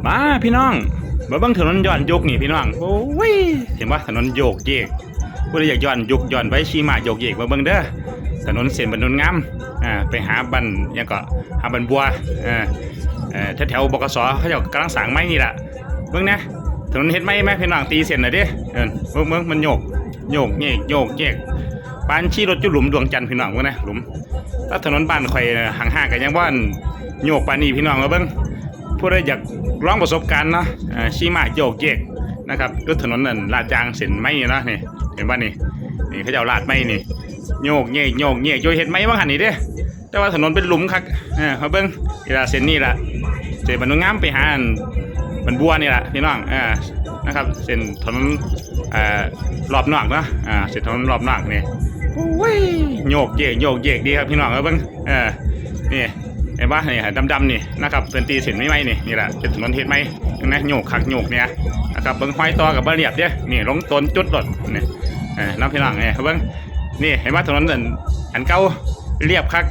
มาพี่น้องมาเบิ่งถนนย้อนยุคนี่พี่น้องโอ้ยเห็นว่าถนนโยกเยกผู้ใดอยากย้อนยุคย้อนไว้ชีมาโยกเยกมาเบิ่งเด้อถนนเส้นบรรนุนงามไปหาบันยังก็หาบันบัวแถวบกสเขาเจ้ากำลังสร้างไม้นี่แหละเบิ่งนะถนนเฮ็ดไม้ไหมพี่น้องตีเส้นหน่อยดิเบิ่งมันโยกเยกปานชี้รถจุหลุมดวงจันทร์พี่น้องเบิ่งนะหลุมถ้าถนนบ้านข่อยห่างๆกันยังว่าโยกปานนี้พี่น้องมาเบิ่งผู้ใดอยากร้องประสบการณ์เนาะชี้มาโยกเยกนะครับรถถนนนั่นลาดยางเส้นไม้นะนี่เห็นป่ะนี่เขาจะเอาลาดไม้นี่โยกเยกโยเห็นไหมว่าหันนี่เด้แต่ว่าถนนเป็นหลุมคักเขาเบิ่งเวลาเส้นนี่แหละเส้นบรรนุงามไปหาบันบัวนี่แหละพี่น้องนะครับเส้นถนนรอบนอกเนาะเส้นถนนรอบนอกนี่โยกเยกดีครับพี่น้องเบิ่งนี่เห็นป่ะนี่ดำนี่นะครับเป็นตีเส้นไม่นี่แหละเป็นถนนเทศไหมนะโยกคักโยกเนี่ยนะครับเบิ่งห้อยต่อกับบะเรียบเด้นี่ลงต้นจุดรถนี่น้ำพี่น้องเบิ่งนี่เห็นป่ะถนนอันเก่าเรียบคัก